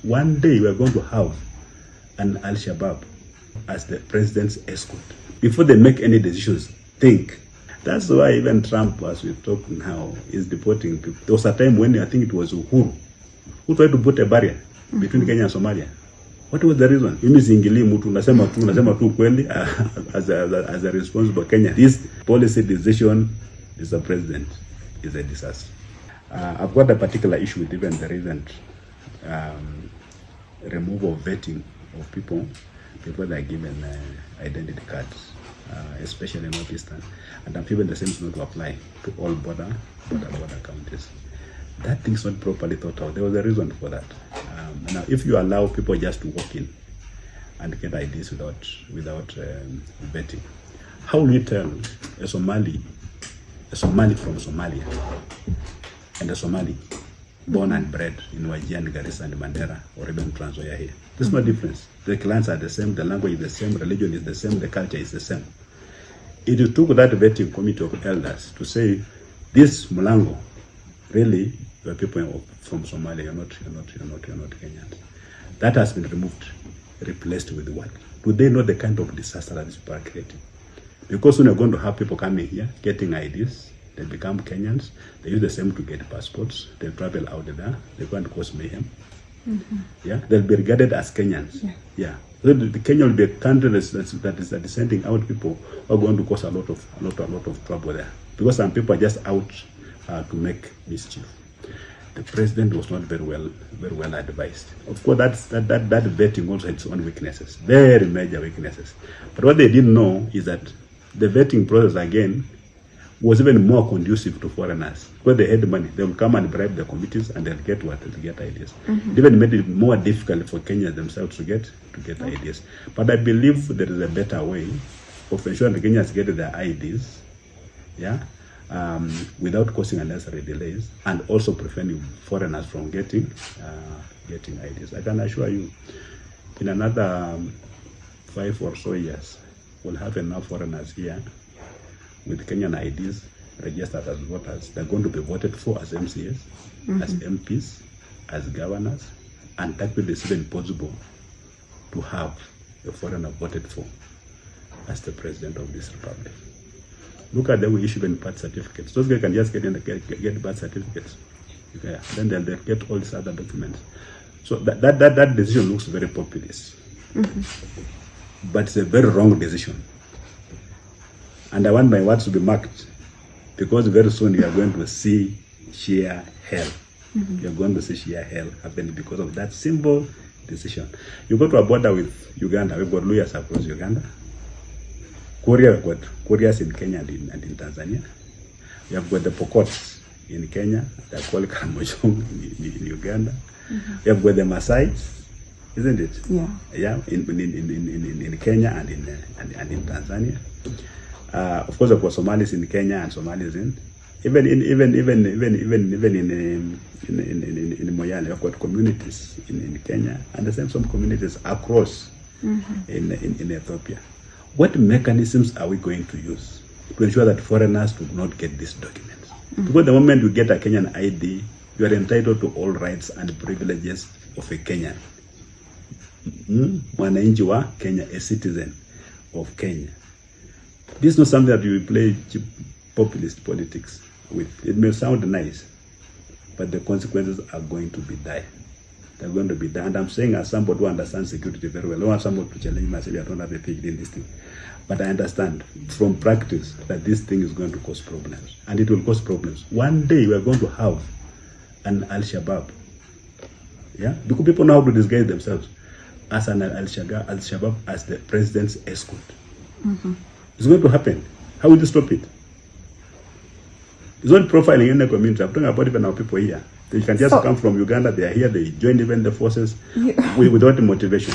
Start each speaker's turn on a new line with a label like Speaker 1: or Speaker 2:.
Speaker 1: One day we are going to have an Al-Shabab as the president's escort. Before they make any decisions, think. That's why even Trump, as we talk now, is deporting people. There was a time when I think it was Uhuru who tried to put a barrier between Kenya and Somalia. What was the reason? Unasema tu kweli as a responsible Kenya. This policy decision is the president is a disaster. I've got a particular issue with even the recent removal of vetting of people before they're given identity cards, especially in Northeastern. And I'm feeling the same is not to apply to all border counties. That thing's not properly thought out. There was a reason for that. Now, if you allow people just to walk in and get IDs without vetting, how will you tell a Somali from Somalia and a Somali born and bred in Wajir, Garissa, and Mandera, or even Trans Nzoia here? There's no difference. The clans are the same, the language is the same, religion is the same, the culture is the same. It took that vetting committee of elders to say, this Mulango, really, you are people from Somalia, you're not Kenyans. That has been removed, replaced with what? Do they know the kind of disaster that these people are creating? Because when you're going to have people coming here, getting IDs, they become Kenyans, they use the same to get passports, they travel out there, they go and cause mayhem. Yeah, they'll be regarded as Kenyans. Yeah. So the Kenya will be a country that is sending out people who are going to cause a lot of trouble there. Because some people are just out to make mischief. The president was not very well advised. Of course, that vetting also had its own weaknesses, very major weaknesses. But what they didn't know is that the vetting process again was even more conducive to foreigners. Because they had money, they will come and bribe the committees and they'll get what? They'll get ideas. It even made it more difficult for Kenyans themselves to get ideas. But I believe there is a better way of ensuring the Kenyans get their IDs, yeah, without causing unnecessary delays, and also preventing foreigners from getting IDs. I can assure you, in another 5 or so years, we'll have enough foreigners here with Kenyan IDs registered as voters. They're going to be voted for as MCAs, as MPs, as governors, and that will be even possible to have a foreigner voted for as the president of this republic. Look at them, we issue even birth certificates. Those guys can just get birth certificates. Okay. Then they'll get all these other documents. So that decision looks very populist. But it's a very wrong decision. And I want my words to be marked, because very soon you are going to see sheer hell. You are going to see sheer hell happening because of that simple decision. You go to a border with Uganda, we've got lawyers across Uganda. Korea, we've got couriers in Kenya and in Tanzania. We have got the Pokots in Kenya, they're called Karamojong in Uganda. We have got the Maasais, isn't it? Yeah. Yeah, in Kenya and in Tanzania. Of course, I've got Somalis in Kenya and Somalis in Moyale. I've got communities in Kenya and the same some communities across in Ethiopia. What mechanisms are we going to use to ensure that foreigners do not get these documents? Because the moment you get a Kenyan ID, you are entitled to all rights and privileges of a Kenyan. Mwananchi wa Kenya, a citizen of Kenya. This is not something that you play populist politics with. It may sound nice, but the consequences are going to be dire. They're going to be dire. And I'm saying as somebody who understands security very well. I don't want somebody to challenge myself. I don't have a PhD in this thing. But I understand from practice that this thing is going to cause problems. And it will cause problems. One day we are going to have an Al-Shabab. Yeah? Because people know how to disguise themselves as an Al-Shabab as the president's escort. It's going to happen. How will you stop it? It's not profiling in the community. I'm talking about even our people here. They can just come from Uganda, they are here, they join even the forces without motivation.